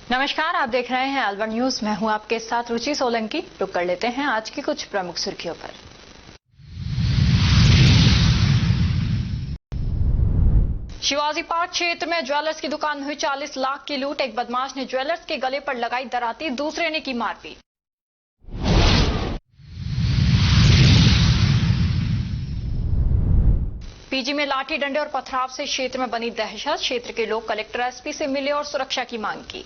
नमस्कार, आप देख रहे हैं अलवर न्यूज। मैं हूं आपके साथ रुचि सोलंकी। रुक कर लेते हैं आज की कुछ प्रमुख सुर्खियों पर। शिवाजी पार्क क्षेत्र में ज्वेलर्स की दुकान में हुई 40 लाख की लूट। एक बदमाश ने ज्वेलर्स के गले पर लगाई दराती, दूसरे ने की मारपीट। पीजी में लाठी डंडे और पथराव से क्षेत्र में बनी दहशत। क्षेत्र के लोग कलेक्टर एसपी से मिले और सुरक्षा की मांग की।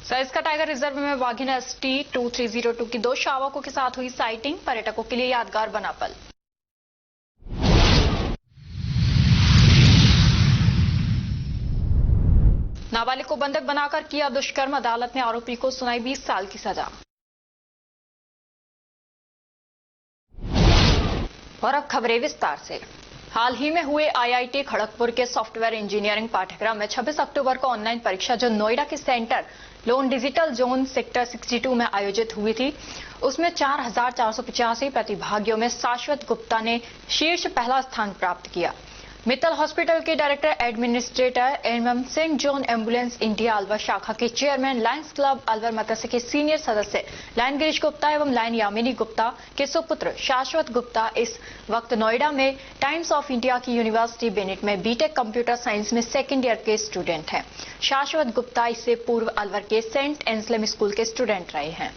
सरिस्का टाइगर रिजर्व में वाघिन ST 2302 की 2 शावकों के साथ हुई साइटिंग। पर्यटकों के लिए यादगार बना पल। नाबालिग को बंधक बनाकर किया दुष्कर्म। अदालत ने आरोपी को सुनाई 20 साल की सजा। और अब खबरें विस्तार से। हाल ही में हुए IIT खड़गपुर के सॉफ्टवेयर इंजीनियरिंग पाठ्यक्रम में 26 अक्टूबर को ऑनलाइन परीक्षा जो नोएडा के centre loan digital zone sector 62 में आयोजित हुई थी, उसमें 4,485 प्रतिभागियों में शाश्वत गुप्ता ने शीर्ष पहला स्थान प्राप्त किया। मित्तल हॉस्पिटल के डायरेक्टर एडमिनिस्ट्रेटर एवं saint John ambulance India Alwar शाखा के chairman, Lions Club Alwar Matsya के सीनियर सदस्य लायन गिरीश गुप्ता एवं लायन यामिनी गुप्ता के सुपुत्र शाश्वत गुप्ता इस वक्त नोएडा में टाइम्स ऑफ इंडिया की यूनिवर्सिटी बेनेट में बीटेक कंप्यूटर साइंस में सेकेंड ईयर के स्टूडेंट हैं। शाश्वत गुप्ता इससे पूर्व अलवर के सेंट एंसलेम स्कूल के स्टूडेंट रहे हैं।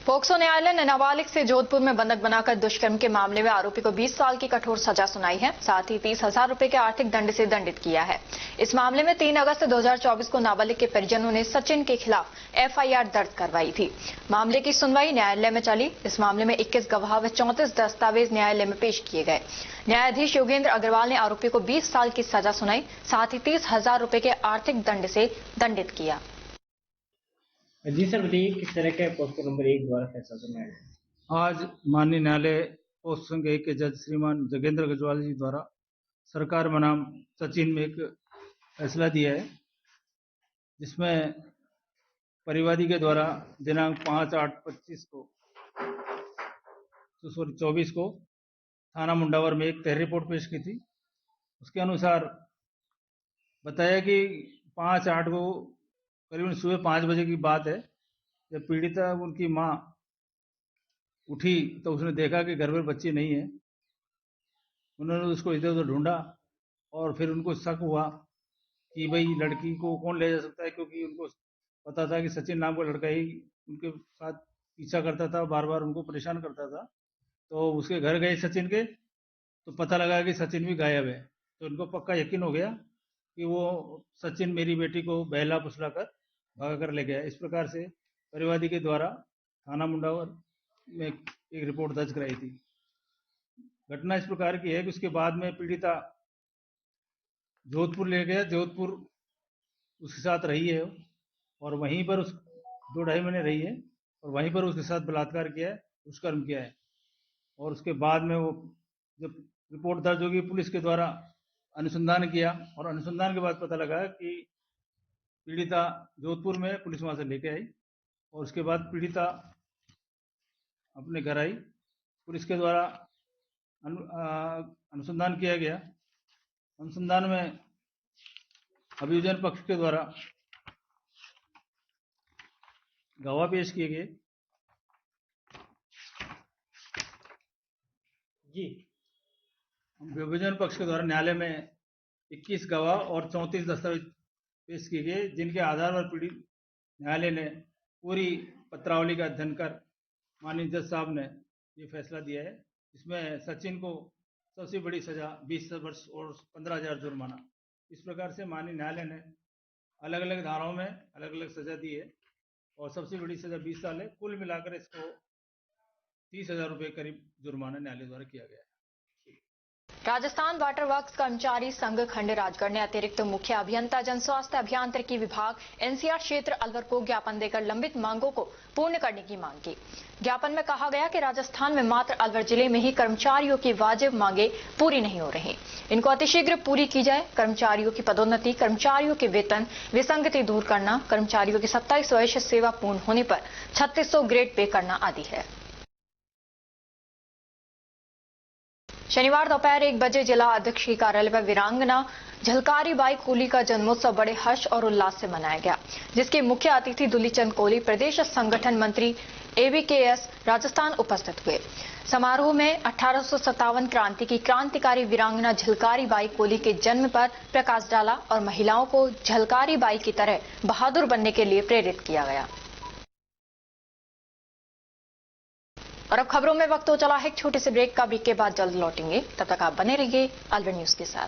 पोक्सो न्यायालय ने नाबालिग से जोधपुर में बंधक बनाकर दुष्कर्म के मामले में आरोपी को 20 साल की कठोर सजा सुनाई है। साथ ही 30,000 रुपए के आर्थिक दंड से दंडित किया है। इस मामले में 3 अगस्त 2024 को नाबालिग के परिजनों ने सचिन के खिलाफ FIR दर्ज करवाई थी। मामले की सुनवाई न्यायालय में चली। इस मामले में 21 गवाह व 34 दस्तावेज न्यायालय में पेश किए गए। न्यायाधीश योगेंद्र अग्रवाल ने आरोपी को 20 साल की सजा सुनाई, साथ ही 30,000 रुपए के आर्थिक दंड से दंडित किया। जी सर, बताइए किस तरह के पोस्को नंबर 1 द्वारा फैसला सुनाया गया? आज माननीय न्यायालय पोस्ट संघ 1 के जज श्रीमान जोगेंद्र अग्रवाल जी द्वारा सरकार बनाम सचिन में एक फैसला दिया है, जिसमें परिवादी के द्वारा दिनांक 5/8/24 को थाना मुंडावर में एक तहरीर रिपोर्ट पेश की थी। उसके अनुसार बताया कि 5/8 को करीबन सुबह 5 बजे की बात है, जब पीड़िता उनकी माँ उठी तो उसने देखा कि घर में बच्ची नहीं है। उन्होंने उसको इधर उधर ढूंढा और फिर उनको शक हुआ कि भाई लड़की को कौन ले जा सकता है, क्योंकि उनको पता था कि सचिन नाम का लड़का ही उनके साथ पीछा करता था, बार बार उनको परेशान करता था। तो उसके घर गए सचिन के, तो पता लगा कि सचिन भी गायब है। तो उनको पक्का यकीन हो गया कि वो सचिन मेरी बेटी को बहला फुसला कर भगा कर ले गया। इस प्रकार से परिवादी के द्वारा थाना मुंडावर में एक रिपोर्ट दर्ज कराई थी। घटना इस प्रकार की है कि उसके बाद में पीड़िता जोधपुर ले गया। जोधपुर उसके साथ रही है और वहीं पर उस 2-2.5 महीने रही है और वहीं पर उसके साथ बलात्कार किया है, दुष्कर्म किया है। और उसके बाद में वो जब रिपोर्ट दर्ज होगी, पुलिस के द्वारा अनुसंधान किया और अनुसंधान के बाद पता लगा कि पीड़िता जोधपुर में पुलिस वहां से लेके आई और उसके बाद पीड़िता अपने घर आई। पुलिस के द्वारा अनुसंधान किया गया। अनुसंधान में अभियोजन पक्ष के द्वारा गवाह पेश किए गए। जी, अभियोजन पक्ष के द्वारा न्यायालय में 21 गवाह और 34 दस्तावेज पेश किए गए, जिनके आधार पर पीड़ित न्यायालय ने पूरी पत्रावली का अध्ययन कर माननीय जज साहब ने ये फैसला दिया है। इसमें सचिन को सबसे बड़ी सजा 20 वर्ष और 15,000 जुर्माना। इस प्रकार से माननीय न्यायालय ने अलग अलग धाराओं में अलग अलग सजा दी है और सबसे बड़ी सजा 20 साल है। कुल मिलाकर इसको 30,000 रुपये करीब जुर्माना न्यायालय द्वारा किया गया है। राजस्थान वाटर वर्क्स कर्मचारी संघ खंड राजगढ़ ने अतिरिक्त मुख्य अभियंता जन स्वास्थ्य अभियांत्रिकी विभाग NCR क्षेत्र अलवर को ज्ञापन देकर लंबित मांगों को पूर्ण करने की मांग की। ज्ञापन में कहा गया कि राजस्थान में मात्र अलवर जिले में ही कर्मचारियों की वाजिब मांगे पूरी नहीं हो रही, इनको अतिशीघ्र पूरी की जाए। कर्मचारियों की पदोन्नति, कर्मचारियों के वेतन विसंगति दूर करना, कर्मचारियों की 27 वर्ष सेवा पूर्ण होने पर 3600 ग्रेड पे करना आदि है। शनिवार दोपहर 1 बजे जिला अध्यक्ष के कार्यालय पर वीरांगना झलकारी बाई कोहली का जन्मोत्सव बड़े हर्ष और उल्लास से मनाया गया, जिसके मुख्य अतिथि दुलीचंद कोहली प्रदेश संगठन मंत्री एबीकेएस राजस्थान उपस्थित हुए। समारोह में 1857 क्रांति की क्रांतिकारी वीरांगना झलकारी बाई कोहली के जन्म पर प्रकाश डाला और महिलाओं को झलकारी बाई की तरह बहादुर बनने के लिए प्रेरित किया गया। और अब खबरों में वक्त हो चला है एक छोटे से ब्रेक का। ब्रेक के बाद जल्द लौटेंगे, तब तक आप बने रहिए अलवर न्यूज के साथ।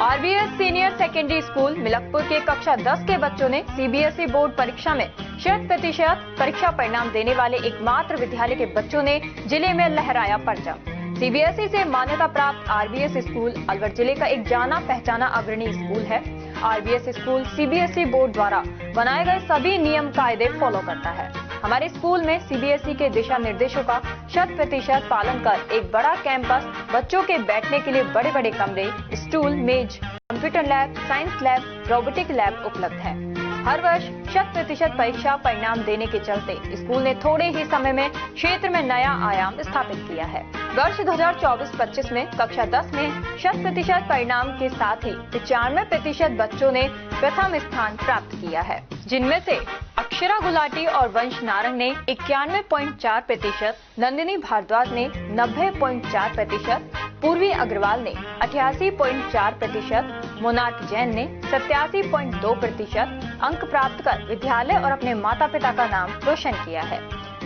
RBS senior secondary school Milakpur के कक्षा 10 के बच्चों ने सीबीएसई बोर्ड परीक्षा में 100% परीक्षा परिणाम देने वाले एकमात्र विद्यालय के बच्चों ने जिले में लहराया परचम। सीबीएसई से मान्यता प्राप्त आरबीएस स्कूल अलवर जिले का एक जाना पहचाना अग्रणी स्कूल है। आरबीएस स्कूल सीबीएसई बोर्ड द्वारा बनाए गए सभी नियम कायदे फॉलो करता है। हमारे स्कूल में सीबीएसई के दिशा निर्देशों का 100% पालन कर एक बड़ा कैंपस, बच्चों के बैठने के लिए बड़े बड़े कमरे, स्टूल, मेज, computer lab, science lab, robotic lab उपलब्ध है। हर वर्ष 100% परीक्षा परिणाम देने के चलते स्कूल ने थोड़े ही समय में क्षेत्र में नया आयाम स्थापित किया है। वर्ष 2024-25 में कक्षा 10 में 100% परिणाम के साथ ही 95% बच्चों ने प्रथम स्थान प्राप्त किया है, जिनमें से अक्षरा गुलाटी और वंश नारंग ने 91.4%, नंदिनी भारद्वाज ने 90.4%, पूर्वी अग्रवाल ने 88.4%, मोनार्क जैन ने 87.2% अंक प्राप्त कर विद्यालय और अपने माता पिता का नाम रोशन किया है।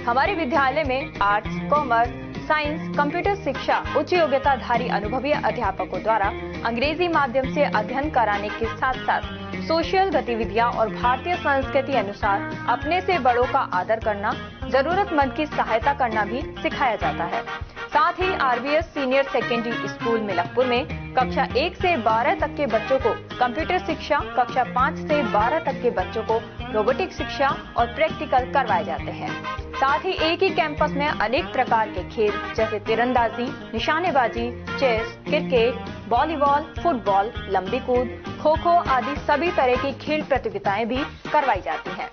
हमारे विद्यालय में आर्ट्स, कॉमर्स, साइंस, कंप्यूटर शिक्षा उच्च योग्यताधारी अनुभवी अध्यापकों द्वारा अंग्रेजी माध्यम से अध्ययन कराने के साथ साथ सोशल गतिविधियां और भारतीय संस्कृति अनुसार अपने से बड़ों का आदर करना, जरूरतमंद की सहायता करना भी सिखाया जाता है। साथ ही RBS senior secondary school Milakpur में कक्षा 1 से 12 तक के बच्चों को कंप्यूटर शिक्षा, कक्षा 5 से 12 तक के बच्चों को रोबोटिक शिक्षा और प्रैक्टिकल करवाए जाते हैं। साथ ही एक ही कैंपस में अनेक प्रकार के खेल जैसे तीरंदाजी, निशानेबाजी, चेस, क्रिकेट, वॉलीबॉल, फुटबॉल, लंबी कूद, खो खो आदि सभी तरह की खेल प्रतियोगिताएं भी करवाई जाती हैं।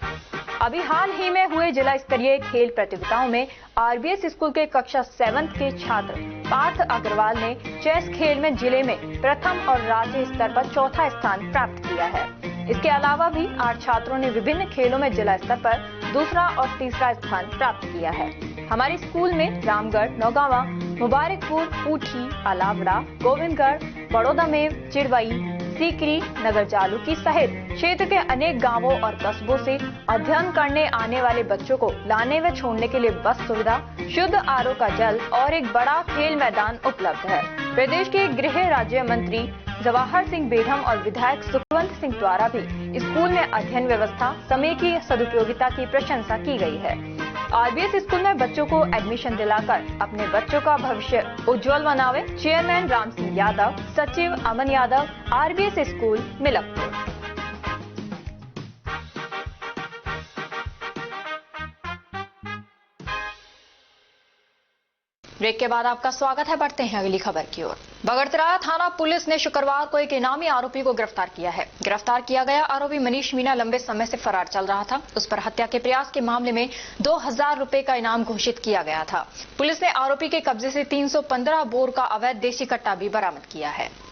अभी हाल ही में हुए जिला स्तरीय खेल प्रतियोगिताओं में आरबीएस स्कूल के कक्षा 7 के छात्र पार्थ अग्रवाल ने चेस खेल में जिले में प्रथम और राज्य स्तर पर चौथा स्थान प्राप्त किया है। इसके अलावा भी 8 छात्रों ने विभिन्न खेलों में जिला स्तर पर दूसरा और तीसरा स्थान प्राप्त किया है। हमारे स्कूल में रामगढ़, नौगावा, मुबारकपुर, ऊटी, अलावड़ा, गोविंदगढ़, बड़ौदा में चिड़वई, सीकरी, नगर जालूकी सहित क्षेत्र के अनेक गांवों और कस्बों से अध्ययन करने आने वाले बच्चों को लाने व छोड़ने के लिए बस सुविधा, शुद्ध आरओ का जल और एक बड़ा खेल मैदान उपलब्ध है। प्रदेश के गृह राज्य मंत्री जवाहर सिंह बेढम और विधायक सुखवंत सिंह द्वारा भी स्कूल में अध्ययन व्यवस्था, समय की सदुपयोगिता की प्रशंसा की गई है। आरबीएस स्कूल में बच्चों को एडमिशन दिलाकर अपने बच्चों का भविष्य उज्जवल बनावे। चेयरमैन राम सिंह यादव, सचिव Aman Yadav, RBS school Milakpur. Break के बाद आपका स्वागत है। बढ़ते हैं अगली खबर की ओर। बगड़तरा थाना पुलिस ने शुक्रवार को एक इनामी आरोपी को गिरफ्तार किया है। गिरफ्तार किया गया आरोपी मनीष मीणा लंबे समय से फरार चल रहा था। उस पर हत्या के प्रयास के मामले में 2000 रुपए का इनाम घोषित किया गया था। पुलिस ने आरोपी के कब्जे से 315 बोर का अवैध देसी कट्टा भी बरामद किया है।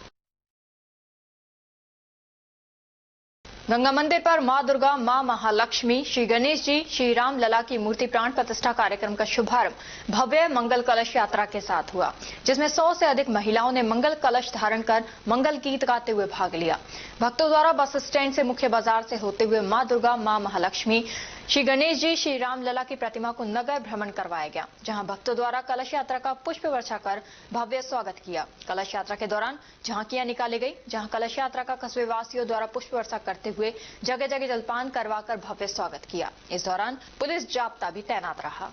गंगा मंदिर पर मां दुर्गा, मां महालक्ष्मी, श्री गणेश जी, श्री राम लला की मूर्ति प्राण प्रतिष्ठा कार्यक्रम का शुभारंभ भव्य मंगल कलश यात्रा के साथ हुआ, जिसमें 100 से अधिक महिलाओं ने मंगल कलश धारण कर मंगल गीत गाते हुए भाग लिया। भक्तों द्वारा बस स्टैंड से मुख्य बाजार से होते हुए मां दुर्गा, मां महालक्ष्मी, श्री गणेश जी, श्री राम लला की प्रतिमा को नगर भ्रमण करवाया गया, जहां भक्तों द्वारा कलश यात्रा का पुष्प वर्षा कर भव्य स्वागत किया। कलश यात्रा के दौरान झांकियां निकाली गई, जहां कलश यात्रा का कस्बे वासियों द्वारा पुष्प वर्षा करते हुए जगह जगह जलपान करवाकर भव्य स्वागत किया। इस दौरान पुलिस जाब्ता भी तैनात रहा।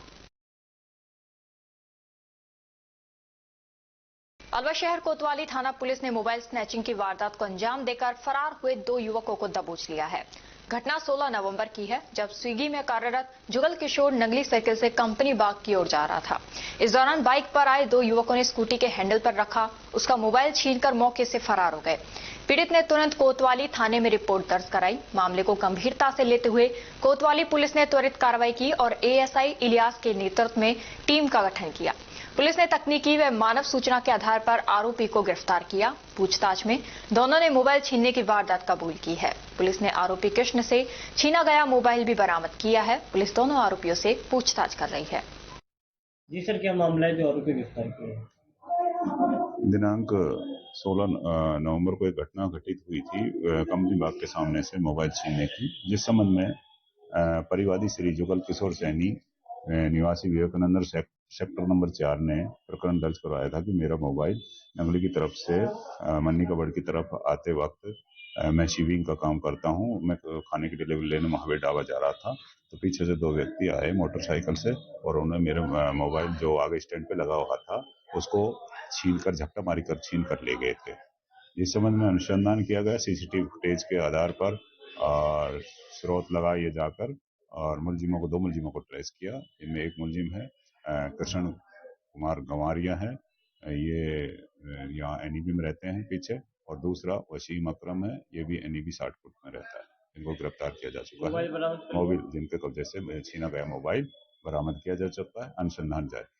अलवर शहर कोतवाली थाना पुलिस ने मोबाइल स्नैचिंग की वारदात को अंजाम देकर फरार हुए 2 युवकों को दबोच लिया है। घटना 16 नवंबर की है, जब स्विगी में कार्यरत जुगल किशोर नगली सर्किल से कंपनी बाग की ओर जा रहा था। इस दौरान बाइक पर आए 2 युवकों ने स्कूटी के हैंडल पर रखा उसका मोबाइल छीनकर मौके से फरार हो गए। पीड़ित ने तुरंत कोतवाली थाने में रिपोर्ट दर्ज कराई। मामले को गंभीरता से लेते हुए कोतवाली पुलिस ने त्वरित कार्रवाई की और एएसआई इलियास के नेतृत्व में टीम का गठन किया। पुलिस ने तकनीकी व मानव सूचना के आधार पर आरोपी को गिरफ्तार किया। पूछताछ में दोनों ने मोबाइल छीनने की वारदात कबूल की है। पुलिस ने आरोपी कृष्ण से छीना गया मोबाइल भी बरामद किया है। पुलिस दोनों आरोपियों से पूछताछ कर रही है। जी सर, क्या मामला है जो आरोपी गिरफ्तार किए हैं? दिनांक 16 नवंबर को एक घटना घटित हुई थी कंपनी बाग के सामने से मोबाइल छीनने की, जिस संबंध में परिवादी श्री जुगल किशोर सैनी निवासी विवेकानंद सेक्टर नंबर 4 ने प्रकरण दर्ज करवाया था कि मेरा मोबाइल नंगली की तरफ से मन्नी कबड़ की तरफ आते वक्त मैं शिविंग का काम करता हूं, मैं खाने की डिलीवरी लेने महावीर ढाबा जा रहा था, तो पीछे से दो व्यक्ति आए मोटरसाइकिल से और उन्होंने मेरा मोबाइल जो आगे स्टैंड पे लगा हुआ था उसको छीन कर झपटा मारी कर छीन कर ले गए थे। इस संबंध में अनुसंधान किया गया सीसीटीवी फुटेज के आधार पर और स्रोत लगाए जाकर और मुलजिमों को 2 मुलजिमों को ट्रेस किया। इनमें एक मुलजिम है कृष्ण कुमार गंवारिया है, ये यहाँ एनईबी में रहते हैं पीछे, और दूसरा वसीम अकरम है, ये भी एनईबी 60 फुट में रहता है। इनको गिरफ्तार किया जा चुका है। मोबाइल जिनके कब्जे से छीना गया मोबाइल बरामद किया जा चुका है, अनुसंधान जारी।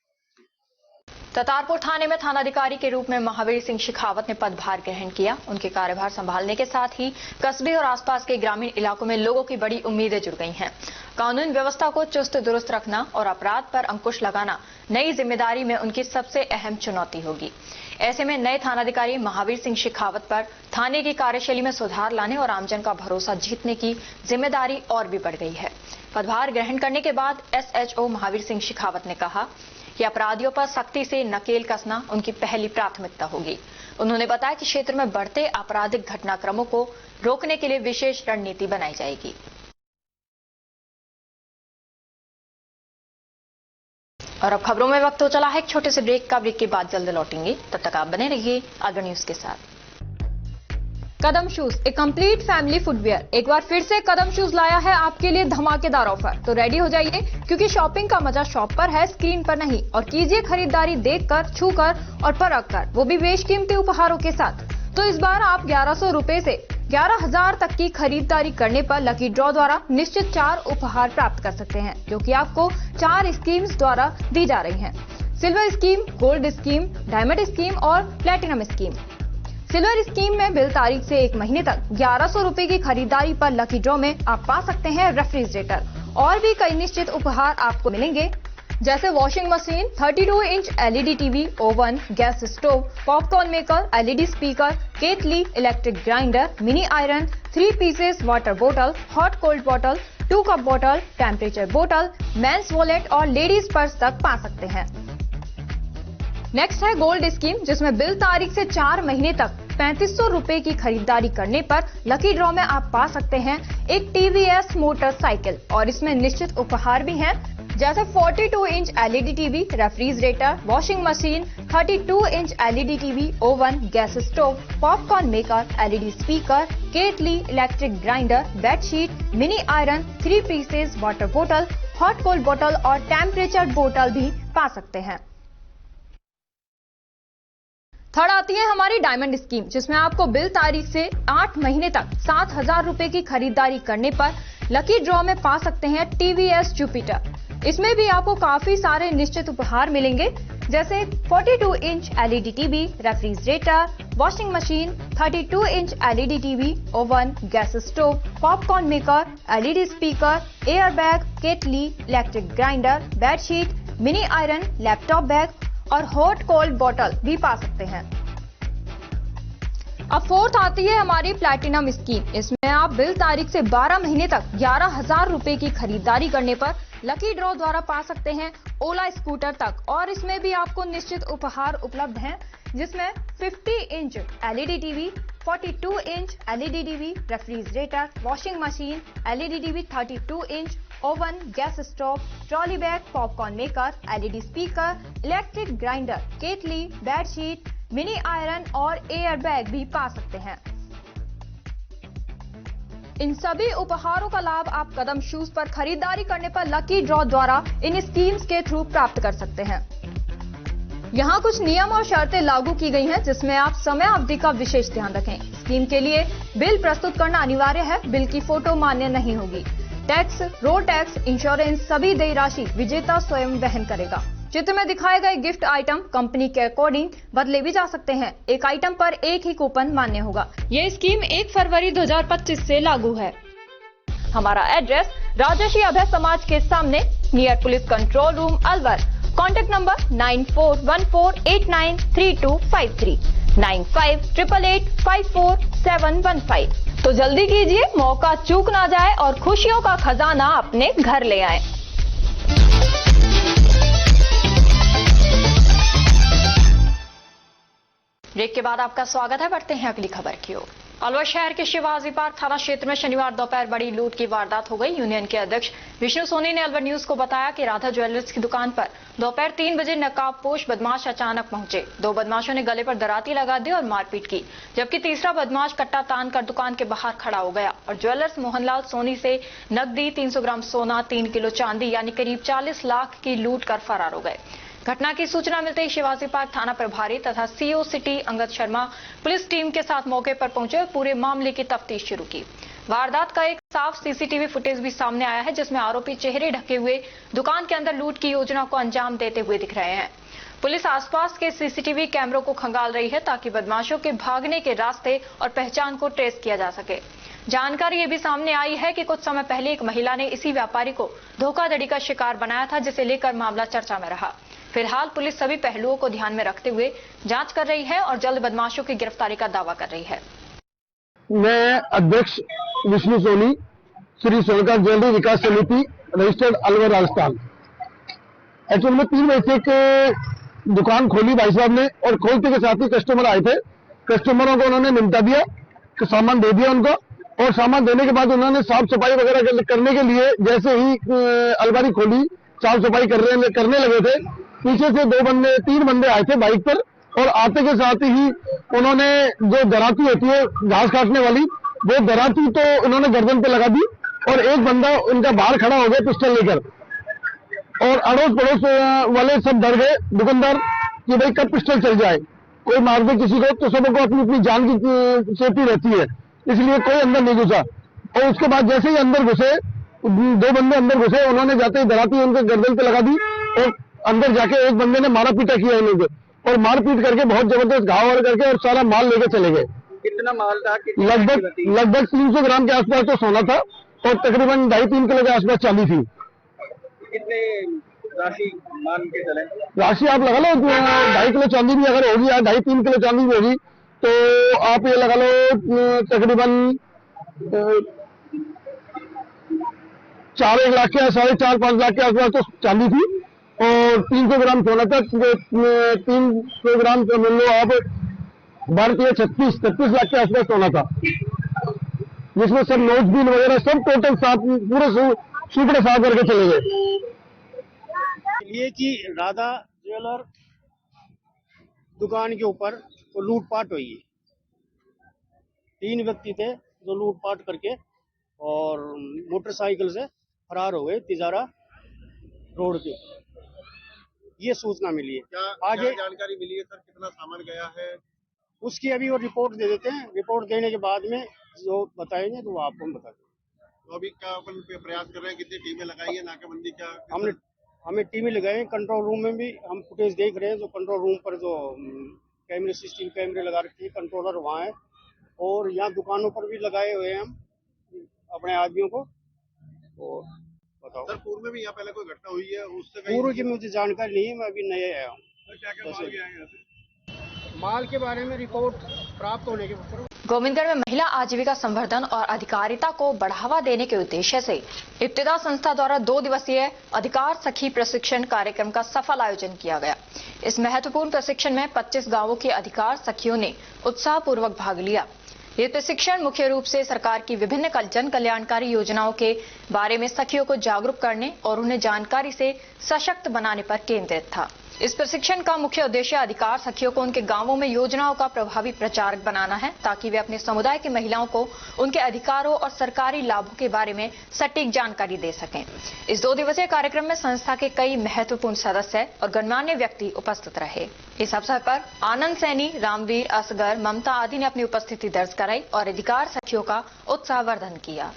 ततारपुर थाने में थानाधिकारी के रूप में महावीर सिंह शेखावत ने पदभार ग्रहण किया। उनके कार्यभार संभालने के साथ ही कस्बे और आसपास के ग्रामीण इलाकों में लोगों की बड़ी उम्मीदें जुड़ गई हैं। कानून व्यवस्था को चुस्त दुरुस्त रखना और अपराध पर अंकुश लगाना नई जिम्मेदारी में उनकी सबसे अहम चुनौती होगी। ऐसे में नए थानाधिकारी महावीर सिंह शेखावत पर थाने की कार्यशैली में सुधार लाने और आमजन का भरोसा जीतने की जिम्मेदारी और भी बढ़ गई है। पदभार ग्रहण करने के बाद एसएचओ महावीर सिंह शेखावत ने कहा कि अपराधियों पर सख्ती से नकेल कसना उनकी पहली प्राथमिकता होगी। उन्होंने बताया कि क्षेत्र में बढ़ते आपराधिक घटनाक्रमों को रोकने के लिए विशेष रणनीति बनाई जाएगी। और अब खबरों में वक्त हो चला है एक छोटे से ब्रेक का। ब्रेक के बाद जल्द लौटेंगे, तब तक आप बने रहिए अगर न्यूज के साथ। कदम शूज, एक कंप्लीट फैमिली फुटवियर, एक बार फिर से कदम शूज लाया है आपके लिए धमाकेदार ऑफर। तो रेडी हो जाइए, क्योंकि शॉपिंग का मजा शॉप पर है, स्क्रीन पर नहीं। और कीजिए खरीदारी देखकर, छूकर और परख कर, वो भी बेशकीमती उपहारों के साथ। तो इस बार आप 1100 रुपए से 11,000 तक की खरीदारी करने पर लकी ड्रॉ द्वारा निश्चित 4 उपहार प्राप्त कर सकते हैं, जो कि आपको 4 स्कीम्स द्वारा दी जा रही हैं। Silver scheme, gold scheme, diamond scheme और प्लेटिनम स्कीम। सिल्वर स्कीम में बिल तारीख से 1 महीने तक 1100 रुपए की खरीदारी पर लकी ड्रॉ में आप पा सकते हैं रेफ्रिजरेटर और भी कई निश्चित उपहार आपको मिलेंगे, जैसे washing machine, 32 inch LED TV, oven, gas stove, popcorn maker, LED speaker, kettle, electric grinder, mini iron, 3 pieces water बोतल, हॉट कोल्ड बोतल, 2 कप बोतल, टेम्परेचर बोतल, मेंस वॉलेट और लेडीज पर्स तक पा सकते हैं। नेक्स्ट है गोल्ड स्कीम, जिसमें बिल तारीख से 4 महीने तक 3500 रुपए की खरीदारी करने पर लकी ड्रॉ में आप पा सकते हैं एक टीवीएस मोटरसाइकिल, और इसमें निश्चित उपहार भी हैं, जैसे 42 inch LED TV, refrigerator, washing machine, 32 inch LED TV, oven, gas stove, popcorn maker, LED speaker, kettle, electric grinder, bedsheet, mini iron, 3 pieces water बोतल, हॉट कोल्ड बोतल और टेम्परेचर बोतल भी पा सकते हैं। थर्ड आती है हमारी डायमंड स्कीम, जिसमें आपको बिल तारीख से 8 महीने तक 7,000 रुपए की खरीदारी करने पर लकी ड्रॉ में पा सकते हैं टीवीएस जुपिटर। इसमें भी आपको काफी सारे निश्चित उपहार मिलेंगे, जैसे 42 inch LED TV, refrigerator, washing machine, 32 inch LED TV, oven, gas stove, popcorn maker, LED speaker, air bag, kettle, electric grinder, bedsheet, mini iron, laptop bag और हॉट कोल्ड बोतल भी पा सकते हैं। अब फोर्थ आती है हमारी प्लैटिनम स्कीम। इसमें आप बिल तारीख से 12 महीने तक 11,000 रुपए की खरीदारी करने पर लकी ड्रॉ द्वारा पा सकते हैं ओला स्कूटर तक, और इसमें भी आपको निश्चित उपहार उपलब्ध हैं, जिसमें 50 inch LED TV, 42 inch LED TV, refrigerator, washing machine, LED TV, 32 inch, oven, gas stove, trolley bag, popcorn maker, LED speaker, electric grinder, kettle, bedsheet, mini iron और एयर बैग भी पा सकते हैं। इन सभी उपहारों का लाभ आप कदम शूज पर खरीदारी करने पर लकी ड्रॉ द्वारा इन स्कीम्स के थ्रू प्राप्त कर सकते हैं। यहाँ कुछ नियम और शर्तें लागू की गई हैं, जिसमें आप समय अवधि का विशेष ध्यान रखें। स्कीम के लिए बिल प्रस्तुत करना अनिवार्य है। बिल की फोटो मान्य नहीं होगी। टैक्स, रोड टैक्स, इंश्योरेंस सभी देय राशि विजेता स्वयं वहन करेगा। चित्र में दिखाए गए गिफ्ट आइटम कंपनी के अकॉर्डिंग बदले भी जा सकते हैं। एक आइटम पर एक ही कूपन मान्य होगा। ये स्कीम 1 फरवरी 2025 से लागू है। हमारा एड्रेस राजर्षि अभय समाज के सामने, near police control room, Alwar. Contact number 9414893253, 9588854715। तो जल्दी कीजिए, मौका चूक ना जाए और खुशियों का खजाना अपने घर ले आए। ब्रेक के बाद आपका स्वागत है। बढ़ते हैं अगली खबर की ओर। अलवर शहर के शिवाजी पार्क थाना क्षेत्र में शनिवार दोपहर बड़ी लूट की वारदात हो गई। यूनियन के अध्यक्ष विष्णु सोनी ने अलवर न्यूज को बताया कि राधा ज्वेलर्स की दुकान पर दोपहर 3 बजे नकाबपोश बदमाश अचानक पहुंचे। 2 बदमाशों ने गले पर दराती लगा दी और मारपीट की, जबकि तीसरा बदमाश कट्टा तान कर दुकान के बाहर खड़ा हो गया और ज्वेलर्स मोहनलाल सोनी से नकदी, 300 ग्राम सोना, 3 किलो चांदी यानी करीब 40 लाख की लूट कर फरार हो गए। घटना की सूचना मिलते ही शिवाजी पार्क थाना प्रभारी तथा CO city Angad Sharma police team के साथ मौके पर पहुंचे और पूरे मामले की तफ्तीश शुरू की। वारदात का एक साफ सीसीटीवी फुटेज भी सामने आया है, जिसमें आरोपी चेहरे ढके हुए दुकान के अंदर लूट की योजना को अंजाम देते हुए दिख रहे हैं। पुलिस आसपास के सीसीटीवी कैमरों को खंगाल रही है ताकि बदमाशों के भागने के रास्ते और पहचान को ट्रेस किया जा सके। जानकारी ये भी सामने आई है कि कुछ समय पहले एक महिला ने इसी व्यापारी को धोखाधड़ी का शिकार बनाया था, जिसे लेकर मामला चर्चा में रहा। फिलहाल पुलिस सभी पहलुओं को ध्यान में रखते हुए जांच कर रही है और जल्द बदमाशों की गिरफ्तारी का दावा कर रही है। मैं अध्यक्ष विष्णु सोनी, श्री सोनकर ज्वेलरी विकास समिति, रजिस्टर्ड अलवर, राजस्थान। एक्चुअल में 3 बजे से दुकान खोली भाई साहब ने और खोलते के साथ ही कस्टमर आए थे। कस्टमरों को उन्होंने निमटा दिया, तो सामान दे दिया उनको, और सामान देने के बाद उन्होंने साफ सफाई वगैरह करने के लिए जैसे ही अलमारी खोली, साफ सफाई करने लगे थे, पीछे से 3 बंदे आए थे बाइक पर, और आते के साथ ही उन्होंने जो दराती होती है घास काटने वाली, वो दराती तो उन्होंने गर्दन पे लगा दी, और एक बंदा उनका बाहर खड़ा हो गया पिस्टल लेकर, और अड़ोस पड़ोस वाले सब डर गए दुकानदार कि भाई कब पिस्टल चल जाए, कोई मार दे किसी को, तो सबको अपनी अपनी जान की सेफ्टी रहती है, इसलिए कोई अंदर नहीं घुसा। और उसके बाद जैसे ही अंदर घुसे, 2 बंदे अंदर घुसे, उन्होंने जाते ही दराती उनके गर्दन पे लगा दी, और अंदर जाके एक बंदे ने मारा पीटा किया उन्हें, और मार पीट करके बहुत जबरदस्त घाव करके और सारा माल लेके चले गए। कितना माल था? लगभग 300 ग्राम के आसपास तो सोना था, और तकरीबन 2.5-3 किलो के आसपास चांदी थी। कितने राशि मान के चले? राशि आप लगा लो 2.5 किलो चांदी भी अगर होगी या 2.5-3 किलो चांदी भी होगी, तो आप ये लगा लो तकरीबन 4-1 लाख के 4.5-5 लाख के आसपास तो चांदी थी, और 300 ग्राम सोना था। 300 ग्राम का मान लो आप 36 लाख के आसपास सोना था, जिसमें सब नोट बिल वगैरह सब टोटल पूरे सूपड़े साफ करके चले गए। ये कि राधा ज्वेलर दुकान के ऊपर तो लूटपाट हुई है। 3 व्यक्ति थे जो लूटपाट करके और मोटरसाइकिल से फरार हो गए तिजारा रोड के। ये सूचना मिली है। आगे जानकारी मिली है सर, कितना सामान गया है? उसकी अभी वो रिपोर्ट दे देते हैं। रिपोर्ट देने के बाद में जो बताएंगे तो वो आपको हम बता देंगे। तो अभी क्या अपन प्रयास कर रहे हैं? कितनी टीमें लगाई है? नाकाबंदी क्या? हमें टीमें लगाए। कंट्रोल रूम में भी हम फुटेज देख रहे हैं। जो कंट्रोल रूम पर जो कैमरे, सीसीटीवी कैमरे लगा रखे हैं, कंट्रोलर वहाँ है, और यहाँ दुकानों पर भी लगाए हुए हैं हम अपने आदमियों को। और बताओ सर, पूर्व में भी यहाँ पहले कोई घटना हुई है? उससे पूर्व की मुझे जानकारी नहीं है, मैं अभी नए आया हूँ। क्या क्या माल गया है यहाँ से? माल के बारे में रिपोर्ट प्राप्त होने के बाद गोविंदगढ़ में महिला आजीविका संवर्धन और अधिकारिता को बढ़ावा देने के उद्देश्य से इब्तिदा संस्था द्वारा 2 दिवसीय अधिकार सखी प्रशिक्षण कार्यक्रम का सफल आयोजन किया गया। इस महत्वपूर्ण प्रशिक्षण में 25 गांवों के अधिकार सखियों ने उत्साहपूर्वक भाग लिया। ये प्रशिक्षण मुख्य रूप से सरकार की विभिन्न जन कल्याणकारी योजनाओं के बारे में सखियों को जागरूक करने और उन्हें जानकारी से सशक्त बनाने पर केंद्रित था। इस प्रशिक्षण का मुख्य उद्देश्य अधिकार सखियों को उनके गांवों में योजनाओं का प्रभावी प्रचारक बनाना है, ताकि वे अपने समुदाय की महिलाओं को उनके अधिकारों और सरकारी लाभों के बारे में सटीक जानकारी दे सकें। इस 2 दिवसीय कार्यक्रम में संस्था के कई महत्वपूर्ण सदस्य और गणमान्य व्यक्ति उपस्थित रहे। इस अवसर पर आनंद सैनी, रामवीर, असगर, ममता आदि ने अपनी उपस्थिति दर्ज कराई और अधिकार सखियों का उत्साहवर्धन किया।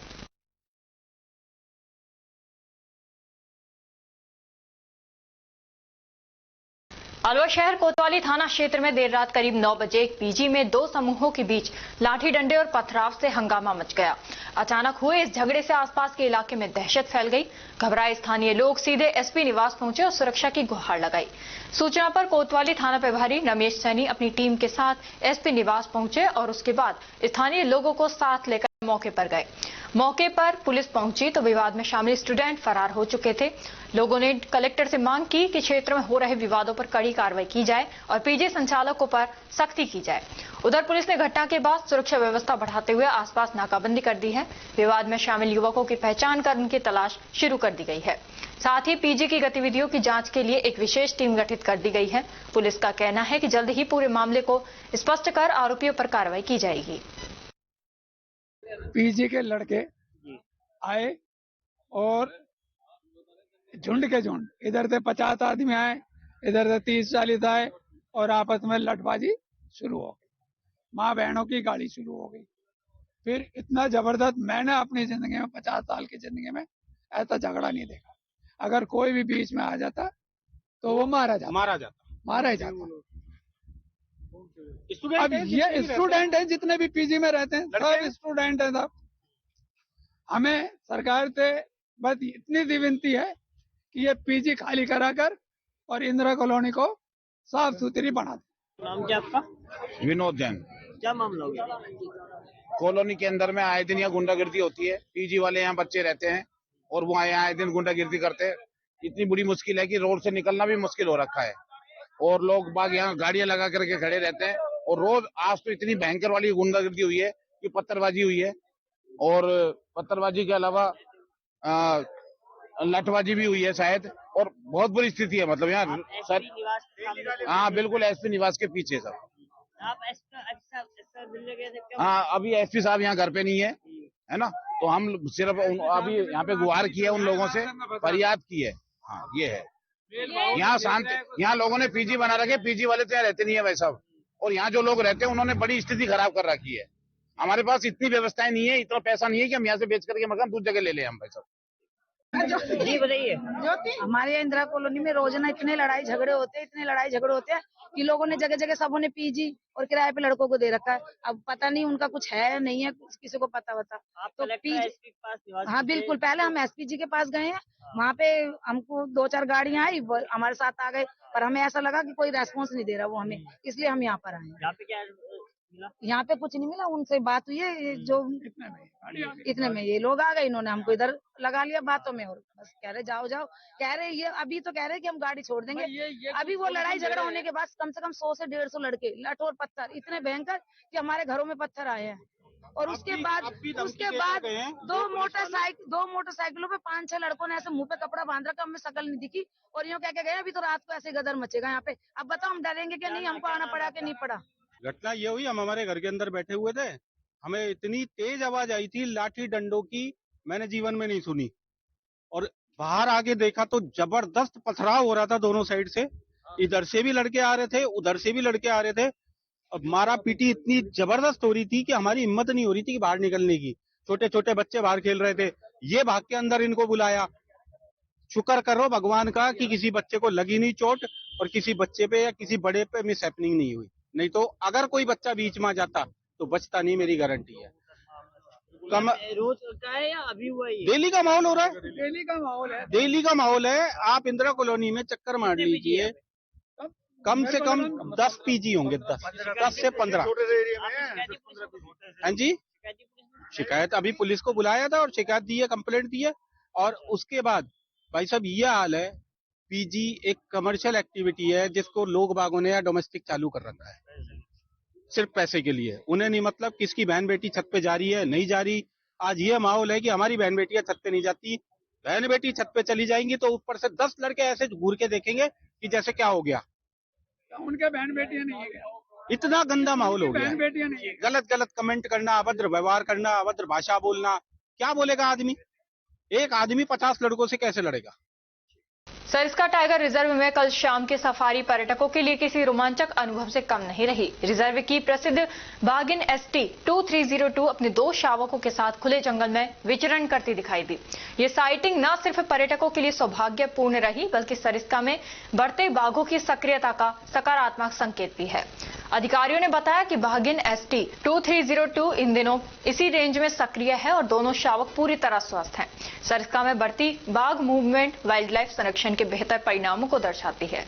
अलवर शहर कोतवाली थाना क्षेत्र में देर रात करीब 9 बजे एक पीजी में 2 समूहों के बीच लाठी डंडे और पथराव से हंगामा मच गया। अचानक हुए इस झगड़े से आसपास के इलाके में दहशत फैल गई। घबराए स्थानीय लोग सीधे एसपी निवास पहुंचे और सुरक्षा की गुहार लगाई। सूचना पर कोतवाली थाना प्रभारी रमेश सैनी अपनी टीम के साथ एसपी निवास पहुंचे और उसके बाद स्थानीय लोगों को साथ लेकर मौके पर गए। मौके पर पुलिस पहुंची तो विवाद में शामिल स्टूडेंट फरार हो चुके थे। लोगों ने कलेक्टर से मांग की कि क्षेत्र में हो रहे विवादों पर कड़ी कार्रवाई की जाए और पीजी संचालकों पर सख्ती की जाए। उधर पुलिस ने घटना के बाद सुरक्षा व्यवस्था बढ़ाते हुए आसपास नाकाबंदी कर दी है। विवाद में शामिल युवकों की पहचान कर उनकी तलाश शुरू कर दी गई है। साथ ही पीजी की गतिविधियों की जांच के लिए एक विशेष टीम गठित कर दी गई है। पुलिस का कहना है कि जल्द ही पूरे मामले को स्पष्ट कर आरोपियों पर कार्रवाई की जाएगी। पीजी के लड़के आए और झुंड के झुंड, इधर से 50 आदमी आए, इधर से 30-40 आए और आपस में लठबाजी शुरू हो गई। माँ बहनों की गाड़ी शुरू हो गई। फिर इतना जबरदस्त मैंने अपनी जिंदगी में 50 साल की जिंदगी में ऐसा झगड़ा नहीं देखा। अगर कोई भी बीच में आ जाता तो वो मारा जाता। अब ये स्टूडेंट है, जितने भी पीजी में रहते हैं सब स्टूडेंट है साहब। हमें सरकार से बस इतनी सी विनती है कि ये पीजी खाली कराकर और इंदिरा कॉलोनी को साफ सुथरी बना दे। नाम क्या आपका? विनोद जैन। क्या मामला हो गया? कॉलोनी के अंदर में आए दिन यहाँ गुंडागिर्दी होती है। पीजी वाले यहाँ बच्चे रहते हैं और वो यहाँ आए दिन गुंडागिर्दी करते हैं। इतनी बुरी मुश्किल है कि रोड से निकलना भी मुश्किल हो रखा है और लोग बाग यहाँ गाड़ियां लगा करके खड़े रहते हैं। और रोज आज तो इतनी भयंकर वाली गुंडागिर्दी हुई है कि पत्थरबाजी हुई है और पत्थरबाजी के अलावा लठबाजी भी हुई है शायद। और बहुत बुरी स्थिति है, मतलब यहाँ सर। हाँ बिल्कुल, एसपी निवास के पीछे सर। हाँ, अभी एसपी साहब यहाँ घर पे नहीं है ना, तो हम सिर्फ अभी यहाँ पे गुहार की है, उन लोगों से फरियाद की है। हाँ ये है, यहाँ शांत, यहाँ लोगों ने पीजी बना रखे। पीजी वाले तो यहाँ रहते नहीं है भाई साहब, और यहाँ जो लोग रहते हैं उन्होंने बड़ी स्थिति खराब कर रखी है। हमारे पास इतनी व्यवस्थाएं नहीं है, इतना पैसा नहीं है कि हम यहाँ से बेच करके मकान दूसरी जगह ले लें हम भाई साहब। जी बताइए। हमारे यहाँ इंदिरा कॉलोनी में रोजाना इतने लड़ाई झगड़े होते हैं कि लोगों ने जगह जगह सबों ने पीजी और किराए पे लड़कों को दे रखा है। अब पता नहीं उनका कुछ है नहीं है, किसी को पता बता। तो पीजी, हाँ बिल्कुल, पहले हम एसपी जी के पास गए हैं, वहाँ पे हमको 2-4 गाड़ियां आई, हमारे साथ आ गए, पर हमें ऐसा लगा कि कोई रेस्पॉन्स नहीं दे रहा वो हमें, इसलिए हम यहाँ पर आए। यहाँ पे कुछ नहीं मिला। उनसे बात हुई है जो इतने में ये लोग आ गए, इन्होंने हमको इधर लगा लिया बातों में और बस कह रहे जाओ कह रहे ये अभी तो कह रहे कि हम गाड़ी छोड़ देंगे। अभी वो लड़ाई झगड़ा होने के बाद कम से कम 100 से 150 लड़के लठ और पत्थर इतने भयंकर कि हमारे घरों में पत्थर आए हैं। और उसके बाद दो मोटरसाइकिलों पे 5-6 लड़कों ने ऐसे मुंह पे कपड़ा बांध रखा, हमें शकल नहीं दिखी और यूँ कह के गए अभी तो रात को ऐसे गदर मचेगा यहाँ पे। अब बताओ हम डरेंगे कि नहीं, हमको आना पड़ा कि नहीं पड़ा। घटना ये हुई, हम हमारे घर के अंदर बैठे हुए थे, हमें इतनी तेज आवाज आई थी लाठी डंडों की, मैंने जीवन में नहीं सुनी। और बाहर आके देखा तो जबरदस्त पथराव हो रहा था दोनों साइड से। इधर से भी लड़के आ रहे थे, उधर से भी लड़के आ रहे थे। अब मारा पीटी इतनी जबरदस्त हो रही थी कि हमारी हिम्मत नहीं हो रही थी कि बाहर निकलने की। छोटे छोटे बच्चे बाहर खेल रहे थे, ये भाग के अंदर इनको बुलाया। शुक्र करो भगवान का कि किसी बच्चे को लगी नहीं चोट और किसी बच्चे पे या किसी बड़े पे मिस हैपनिंग नहीं हुई, नहीं तो अगर कोई बच्चा बीच में आ जाता तो बचता नहीं, मेरी गारंटी है। रोज होता है या अभी हुआ है? डेली का माहौल हो रहा है, डेली का माहौल है। आप इंदिरा कॉलोनी में चक्कर मार लीजिए, कम से कम 10 पीजी होंगे, 10 से 15। हाँ जी, शिकायत अभी पुलिस को बुलाया था और शिकायत दी है, कंप्लेंट दी है। और उसके बाद भाई साहब ये हाल है, पीजी एक कमर्शियल एक्टिविटी है जिसको लोग बागों ने या डोमेस्टिक चालू कर रखा है सिर्फ पैसे के लिए। उन्हें नहीं मतलब किसकी बहन बेटी छत पे जा रही है नहीं जा रही। आज ये माहौल है कि हमारी बहन बेटियां छत पे नहीं जाती, बहन बेटी छत पे चली जाएंगी तो ऊपर से 10 लड़के ऐसे घूर के देखेंगे कि जैसे क्या हो गया। उनके बहन बेटियां नहीं है क्या? इतना गंदा माहौल हो गया बहन है। बेटियां नहीं है। गलत गलत कमेंट करना, अभद्र व्यवहार करना, अभद्र भाषा बोलना, क्या बोलेगा आदमी? एक आदमी 50 लड़कों से कैसे लड़ेगा? सरिस्का टाइगर रिजर्व में कल शाम की सफारी पर्यटकों के लिए किसी रोमांचक अनुभव से कम नहीं रही। रिजर्व की प्रसिद्ध बाघिन ST 2302 अपने 2 शावकों के साथ खुले जंगल में विचरण करती दिखाई दी। ये साइटिंग न सिर्फ पर्यटकों के लिए सौभाग्यपूर्ण रही, बल्कि सरिस्का में बढ़ते बाघों की सक्रियता का सकारात्मक संकेत भी है। अधिकारियों ने बताया कि बाघिन ST 2302 इन दिनों इसी रेंज में सक्रिय है और दोनों शावक पूरी तरह स्वस्थ हैं। सरिस्का में बढ़ती बाघ मूवमेंट वाइल्ड लाइफ संरक्षण के बेहतर परिणामों को दर्शाती है।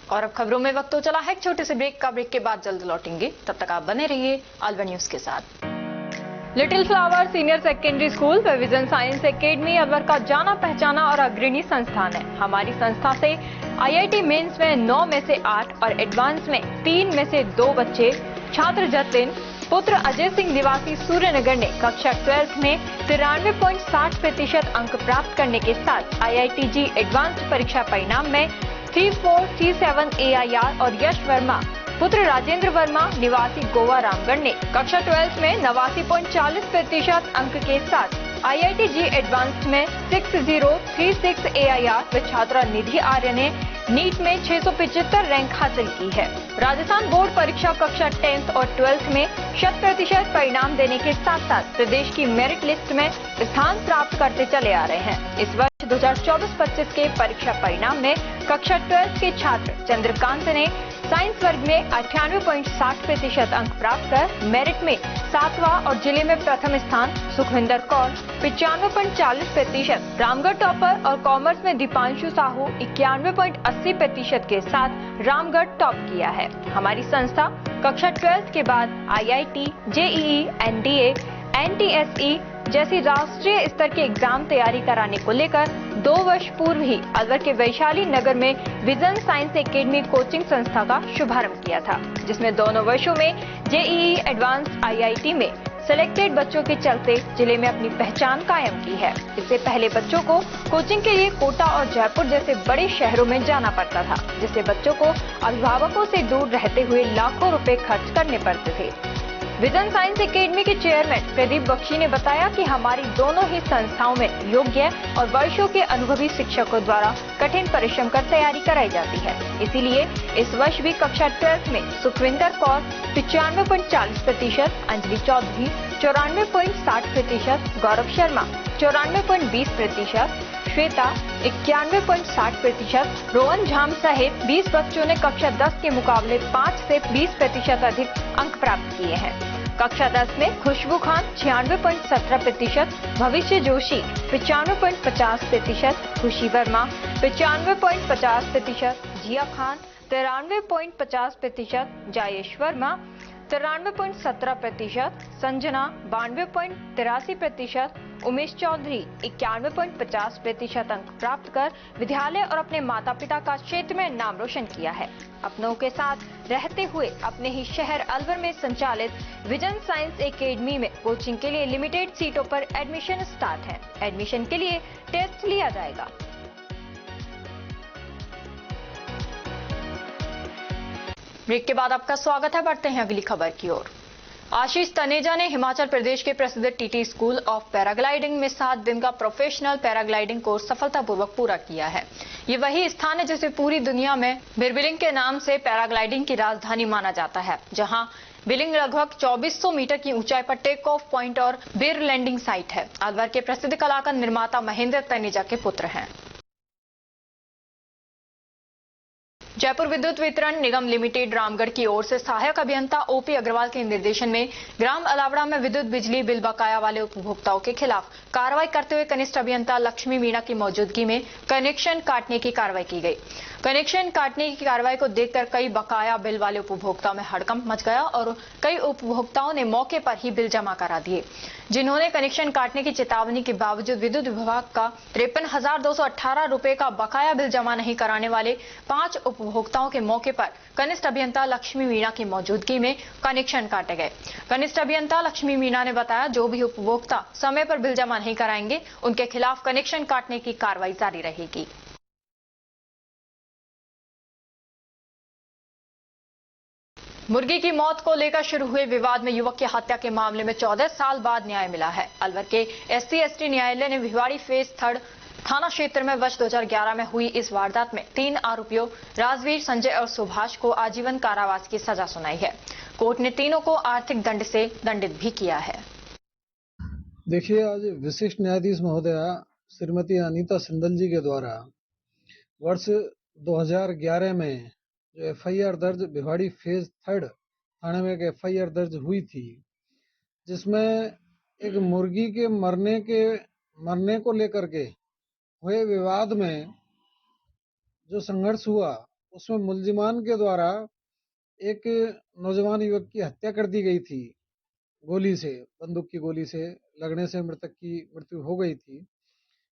और अब खबरों में वक्त तो चला है एक छोटे से ब्रेक का। ब्रेक के बाद जल्द लौटेंगे, तब तक आप बने रहिए अलवर न्यूज के साथ। Little flower senior secondary school व विजन साइंस एकेडमी अलवर का जाना पहचाना और अग्रणी संस्थान है। हमारी संस्था से IIT मेंस में 9 में से 8 और एडवांस में 3 में से 2 बच्चे छात्र जतिन पुत्र अजय सिंह निवासी सूर्यनगर ने कक्षा 12 में 93.60% अंक प्राप्त करने के साथ IITG एडवांस्ड परीक्षा परिणाम में 3437 AIR और यश वर्मा पुत्र राजेंद्र वर्मा निवासी गोवा रामगढ़ ने कक्षा 12 में 89.40% अंक के साथ IITG एडवांस्ड में 6036 AIR व छात्रा निधि आर्य ने नीट में 675 रैंक हासिल की है। राजस्थान बोर्ड परीक्षा कक्षा 10th और 12th में 100% परिणाम देने के साथ साथ प्रदेश की मेरिट लिस्ट में स्थान प्राप्त करते चले आ रहे हैं। इस वर्ष 2024-25 के परीक्षा परिणाम में कक्षा 12 के छात्र चंद्रकांत ने साइंस वर्ग में 98.60% अंक प्राप्त कर मेरिट में 7वां और जिले में प्रथम स्थान, सुखविंदर कौर 95.40%, रामगढ़ टॉपर और कॉमर्स में दीपांशु साहू 91.80% के साथ रामगढ़ टॉप किया है। हमारी संस्था कक्षा 12 के बाद IIT, JEE, NDA, NTSE जैसी राष्ट्रीय स्तर के एग्जाम तैयारी कराने को लेकर 2 वर्ष पूर्व ही अलवर के वैशाली नगर में विजन साइंस एकेडमी कोचिंग संस्था का शुभारंभ किया था, जिसमें दोनों वर्षों में JEE एडवांस IIT में सिलेक्टेड बच्चों के चलते जिले में अपनी पहचान कायम की है। इससे पहले बच्चों को कोचिंग के लिए कोटा और जयपुर जैसे बड़े शहरों में जाना पड़ता था, जिससे बच्चों को अभिभावकों से दूर रहते हुए लाखों रुपए खर्च करने पड़ते थे। विजन साइंस एकेडमी के चेयरमैन प्रदीप बख्शी ने बताया कि हमारी दोनों ही संस्थाओं में योग्य और वर्षों के अनुभवी शिक्षकों द्वारा कठिन परिश्रम कर तैयारी कराई जाती है। इसीलिए इस वर्ष भी कक्षा 12 में सुखविंदर कौर 95.40%, अंजलि चौधरी 94.60%, गौरव शर्मा 94.20%, श्वेता 91.60%, रोहन झाम सहित 20 बच्चों ने कक्षा 10 के मुकाबले 5 से 20% अधिक अंक प्राप्त किए हैं। कक्षा 10 में खुशबू खान 96.17%, भविष्य जोशी 95.50%, खुशी वर्मा 95.50%, जिया खान 93.50%, जायेश वर्मा 93.17%, संजना 92.83%, उमेश चौधरी 91.50% अंक प्राप्त कर विद्यालय और अपने माता पिता का क्षेत्र में नाम रोशन किया है। अपनों के साथ रहते हुए अपने ही शहर अलवर में संचालित विजन साइंस एकेडमी में कोचिंग के लिए लिमिटेड सीटों पर एडमिशन स्टार्ट है। एडमिशन के लिए टेस्ट लिया जाएगा। ब्रेक के बाद आपका स्वागत है। बढ़ते हैं अगली खबर की ओर। आशीष तनेजा ने हिमाचल प्रदेश के प्रसिद्ध TT स्कूल ऑफ पैराग्लाइडिंग में 7 दिन का प्रोफेशनल पैराग्लाइडिंग कोर्स सफलतापूर्वक पूरा किया है। ये वही स्थान है जिसे पूरी दुनिया में बिरबिलिंग के नाम से पैराग्लाइडिंग की राजधानी माना जाता है, जहां बिलिंग लगभग 2400 मीटर की ऊंचाई पर टेक ऑफ पॉइंट और बिर लैंडिंग साइट है। अलवर के प्रसिद्ध कलाकार निर्माता महेंद्र तनेजा के पुत्र हैं। जयपुर विद्युत वितरण निगम लिमिटेड रामगढ़ की ओर से सहायक अभियंता ओपी अग्रवाल के निर्देशन में ग्राम अलावड़ा में विद्युत बिजली बिल बकाया वाले उपभोक्ताओं के खिलाफ कार्रवाई करते हुए कनिष्ठ अभियंता लक्ष्मी मीणा की मौजूदगी में कनेक्शन काटने की कार्रवाई की गई। कनेक्शन काटने की कार्रवाई को देखकर कई बकाया बिल वाले उपभोक्ताओं में हड़कंप मच गया और कई उपभोक्ताओं ने मौके पर ही बिल जमा करा दिए। जिन्होंने कनेक्शन काटने की चेतावनी के बावजूद विद्युत विभाग का 53,218 रुपए का बकाया बिल जमा नहीं कराने वाले 5 उपभोक्ताओं के मौके पर कनिष्ठ अभियंता लक्ष्मी मीणा की मौजूदगी में कनेक्शन काटे गए। कनिष्ठ अभियंता लक्ष्मी मीणा ने बताया, जो भी उपभोक्ता समय पर बिल जमा नहीं कराएंगे उनके खिलाफ कनेक्शन काटने की कार्रवाई जारी रहेगी। मुर्गी की मौत को लेकर शुरू हुए विवाद में युवक की हत्या के मामले में 14 साल बाद न्याय मिला है। अलवर के SC/ST न्यायालय ने भिवाड़ी फेज 3 थाना क्षेत्र में वर्ष 2011 में हुई इस वारदात में 3 आरोपियों राजवीर, संजय और सुभाष को आजीवन कारावास की सजा सुनाई है। कोर्ट ने तीनों को आर्थिक दंड से दंडित भी किया है। देखिए, आज विशिष्ट न्यायाधीश महोदया श्रीमती अनीता सिंदल जी के द्वारा वर्ष 2011 में जो FIR दर्ज भिवाड़ी फेज 3 थाने में एक FIR दर्ज हुई थी, जिसमें एक मुर्गी के मरने को लेकर के हुए विवाद में जो संघर्ष हुआ, उसमें मुल्जिमान के द्वारा एक नौजवान युवक की हत्या कर दी गई थी। गोली से, बंदूक की गोली से लगने से मृतक की मृत्यु हो गई थी।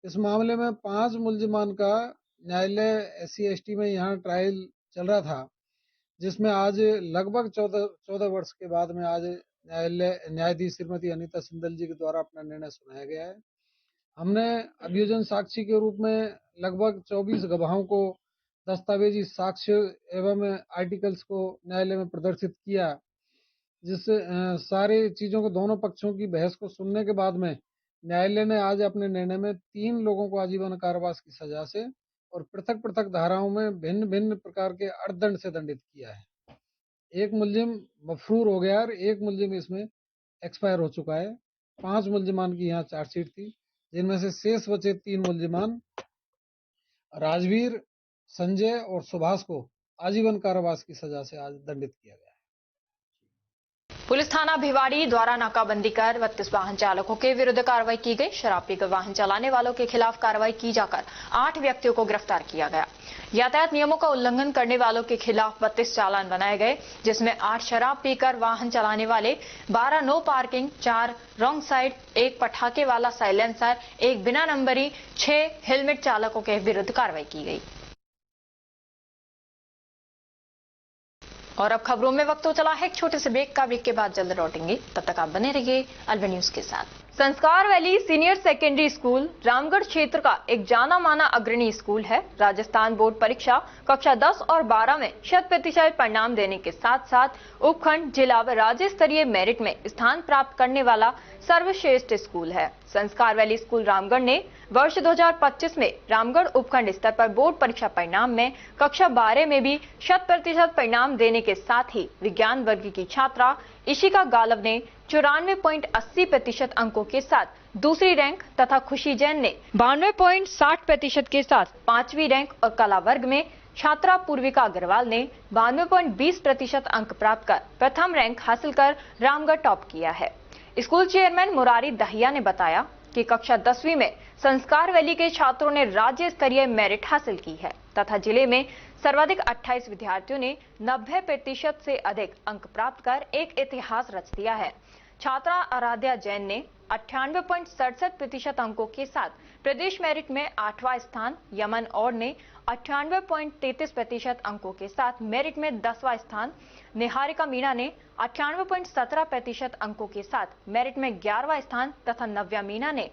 इस मामले में 5 मुल्जिमान का न्यायालय SC/ST में यहाँ ट्रायल चल रहा था, जिसमें आज लगभग 14 वर्ष के बाद में आज न्यायाधीश श्रीमती अनीता सिंदल जी के द्वारा अपना निर्णय सुनाया गया है। हमने अभियोजन साक्षी के रूप में लगभग 24 गवाहों को दस्तावेजी साक्ष्य एवं आर्टिकल्स को न्यायालय में प्रदर्शित किया, जिससे सारी चीजों को, दोनों पक्षों की बहस को सुनने के बाद में न्यायालय ने आज अपने निर्णय में 3 लोगों को आजीवन कारावास की सजा से और पृथक पृथक धाराओं में भिन्न भिन्न प्रकार के अर्थदंड से दंडित किया है। एक मुल्जिम मफरूर हो गया और एक मुल्जिम इसमें एक्सपायर हो चुका है। 5 मुल्जिमान की यहाँ चार्जशीट थी, जिनमें से शेष बचे 3 मुल्जिमान राजवीर, संजय और सुभाष को आजीवन कारावास की सजा से आज दंडित किया गया। पुलिस थाना भिवाड़ी द्वारा नाकाबंदी कर 32 वाहन चालकों के विरुद्ध कार्रवाई की गई। शराब पीकर वाहन चलाने वालों के खिलाफ कार्रवाई की जाकर 8 व्यक्तियों को गिरफ्तार किया गया। यातायात नियमों का उल्लंघन करने वालों के खिलाफ 32 चालान बनाए गए, जिसमें 8 शराब पीकर वाहन चलाने वाले, 12 नो पार्किंग, 4 रॉन्ग साइड, 1 पटाखे वाला साइलेंसर, 1 बिना नंबरी, 6 हेलमेट चालकों के विरुद्ध कार्रवाई की गई। और अब खबरों में वक्त हो चला है एक छोटे से ब्रेक का। ब्रेक के बाद जल्द लौटेंगे, तब तक आप बने रहिए अलवर न्यूज के साथ। संस्कार valley senior secondary school Ramgarh क्षेत्र का एक जाना माना अग्रणी स्कूल है। राजस्थान बोर्ड परीक्षा कक्षा 10 और 12 में 100% परिणाम देने के साथ साथ उपखंड, जिला व राज्य स्तरीय मेरिट में स्थान प्राप्त करने वाला सर्वश्रेष्ठ स्कूल है। संस्कार वैली स्कूल रामगढ़ ने वर्ष 2025 में रामगढ़ उपखंड स्तर पर बोर्ड परीक्षा परिणाम में कक्षा 12 में भी 100% परिणाम देने के साथ ही विज्ञान वर्ग की छात्रा इशिका गालव ने 94.80% अंकों के साथ दूसरी रैंक तथा खुशी जैन ने 92.60% के साथ 5वीं रैंक और कला वर्ग में छात्रा पूर्विका अग्रवाल ने 92.20% अंक प्राप्त कर प्रथम रैंक हासिल कर रामगढ़ टॉप किया है। स्कूल चेयरमैन मुरारी दहिया ने बताया कि कक्षा 10वीं में संस्कार वैली के छात्रों ने राज्य स्तरीय मेरिट हासिल की है तथा जिले में सर्वाधिक 28 विद्यार्थियों ने 90% से अधिक अंक प्राप्त कर एक इतिहास रच दिया है। छात्रा आराध्या जैन ने 98.67% अंकों के साथ प्रदेश मेरिट में 8वां स्थान, यमन और ने 98.33% अंकों के साथ मेरिट में 10वां स्थान, निहारिका मीणा ने 98.17% अंकों के साथ मेरिट में 11वां स्थान तथा नव्या मीणा ने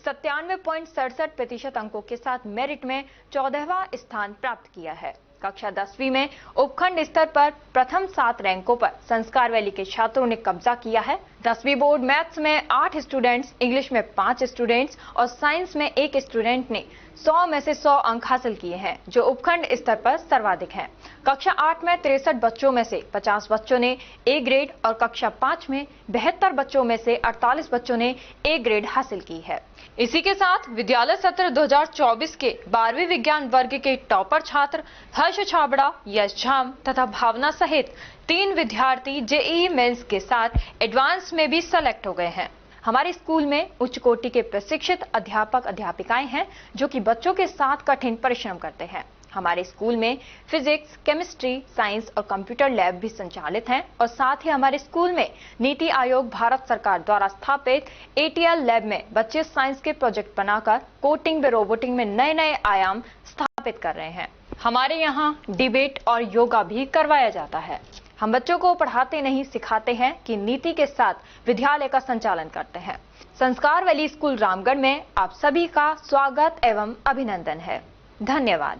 97.67% अंकों के साथ मेरिट में 14वां स्थान प्राप्त किया है। कक्षा 10वीं में उपखंड स्तर पर प्रथम 7 रैंकों पर संस्कार वैली के छात्रों ने कब्जा किया है, 10वीं बोर्ड मैथ्स में 8 स्टूडेंट्स, इंग्लिश में 5 स्टूडेंट्स और साइंस में 1 स्टूडेंट ने 100 में से 100 अंक हासिल किए हैं, जो उपखंड स्तर पर सर्वाधिक हैं। कक्षा 8 में 63 बच्चों में से 50 बच्चों ने ए ग्रेड और कक्षा 5 में 72 बच्चों में से 48 बच्चों ने ए ग्रेड हासिल की है। इसी के साथ विद्यालय सत्र 2024 के 12वीं विज्ञान वर्ग के टॉपर छात्र हर्ष छाबड़ा, यश झाम तथा भावना सहित 3 विद्यार्थी जेईई मेंस के साथ एडवांस में भी सेलेक्ट हो गए हैं। हमारे स्कूल में उच्च कोटि के प्रशिक्षित अध्यापक अध्यापिकाएं हैं, जो कि बच्चों के साथ कठिन परिश्रम करते हैं। हमारे स्कूल में फिजिक्स, केमिस्ट्री, साइंस और कंप्यूटर लैब भी संचालित हैं और साथ ही हमारे स्कूल में नीति आयोग भारत सरकार द्वारा स्थापित एटीएल लैब में बच्चे साइंस के प्रोजेक्ट बनाकर कोडिंग व रोबोटिंग में नए नए आयाम स्थापित कर रहे हैं। हमारे यहाँ डिबेट और योगा भी करवाया जाता है। हम बच्चों को पढ़ाते नहीं सिखाते हैं कि नीति के साथ विद्यालय का संचालन करते हैं। संस्कार वैली स्कूल रामगढ़ में आप सभी का स्वागत एवं अभिनंदन है। धन्यवाद।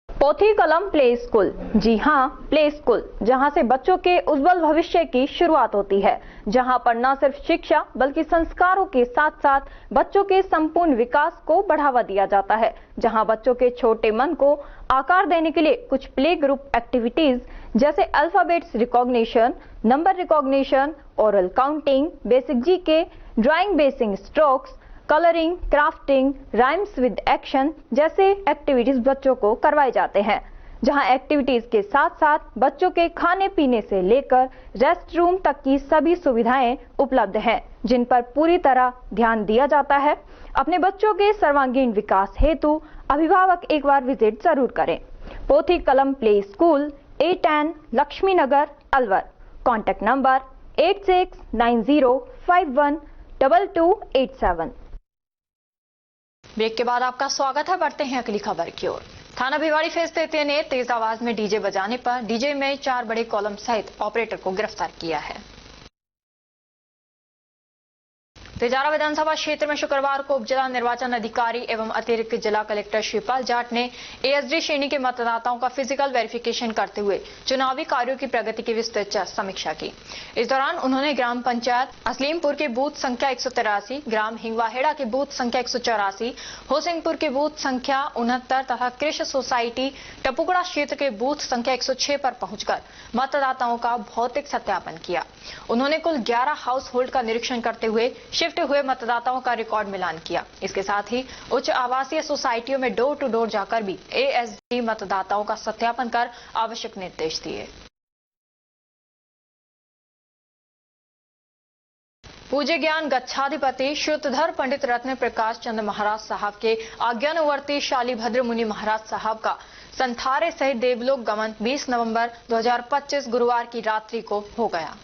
पोथी कलम प्ले स्कूल, जी हाँ, प्ले स्कूल, जहाँ से बच्चों के उज्जवल भविष्य की शुरुआत होती है, जहाँ पर न सिर्फ शिक्षा बल्कि संस्कारों के साथ साथ बच्चों के संपूर्ण विकास को बढ़ावा दिया जाता है, जहाँ बच्चों के छोटे मन को आकार देने के लिए कुछ प्ले ग्रुप एक्टिविटीज जैसे alphabets recognition, number recognition, oral counting, basic GK, drawing basic strokes, colouring, crafting, rhymes with action जैसे एक्टिविटीज बच्चों को करवाए जाते हैं, जहां एक्टिविटीज के साथ साथ बच्चों के खाने पीने से लेकर रेस्ट रूम तक की सभी सुविधाएं उपलब्ध हैं, जिन पर पूरी तरह ध्यान दिया जाता है। अपने बच्चों के सर्वांगीण विकास हेतु अभिभावक एक बार विजिट जरूर करें। Pothi Kalam play school, A10 Laxmi Nagar, Alwar. Contact number 8690512287। Break के बाद आपका स्वागत है। बढ़ते हैं अगली खबर की ओर। थाना भिवाड़ी फेज 33 ने तेज आवाज में डीजे बजाने पर डीजे में 4 बड़े कॉलम सहित ऑपरेटर को गिरफ्तार किया है। तिजारा विधानसभा क्षेत्र में शुक्रवार को उप जिला निर्वाचन अधिकारी एवं अतिरिक्त जिला कलेक्टर श्रीपाल जाट ने एएसडी श्रेणी के मतदाताओं का फिजिकल वेरिफिकेशन करते हुए चुनावी कार्यों की प्रगति की विस्तृत समीक्षा की। इस दौरान उन्होंने ग्राम पंचायत असलीमपुर के बूथ संख्या 183, ग्राम हिंगवाहेड़ा के बूथ संख्या 184, होसिंगपुर के बूथ संख्या 69 तथा कृषि सोसाइटी टपुकड़ा क्षेत्र के बूथ संख्या 106 पर पहुंचकर मतदाताओं का भौतिक सत्यापन किया। उन्होंने कुल 11 हाउस होल्ड का निरीक्षण करते हुए शिफ्ट हुए मतदाताओं का रिकॉर्ड मिलान किया। इसके साथ ही उच्च आवासीय सोसाइटियों में डोर टू डोर जाकर भी एएसडी मतदाताओं का सत्यापन कर आवश्यक निर्देश दिए। पूज्य ज्ञान गच्छाधिपति श्रुतधर पंडित रत्न प्रकाश चंद्र महाराज साहब के आज्ञानुवर्ती शालीभद्र मुनि महाराज साहब का संथारे सहित देवलोक गमन 20 नवंबर 2025 गुरुवार की रात्रि को हो गया।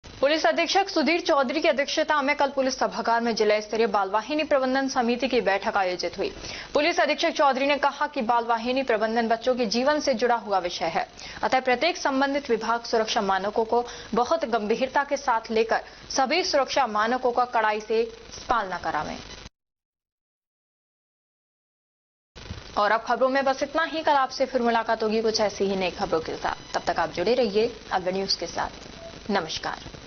पुलिस अधीक्षक सुधीर चौधरी की अध्यक्षता में कल पुलिस सभागार में जिला स्तरीय बाल वाहिनी प्रबंधन समिति की बैठक आयोजित हुई। पुलिस अधीक्षक चौधरी ने कहा कि बाल वाहिनी प्रबंधन बच्चों के जीवन से जुड़ा हुआ विषय है, अतः प्रत्येक संबंधित विभाग सुरक्षा मानकों को बहुत गंभीरता के साथ लेकर सभी सुरक्षा मानकों का कड़ाई से पालना करावें। और अब खबरों में बस इतना ही। कल आपसे फिर मुलाकात होगी कुछ ऐसी ही नई खबरों के साथ। तब तक आप जुड़े रहिए अलवर न्यूज के साथ। नमस्कार।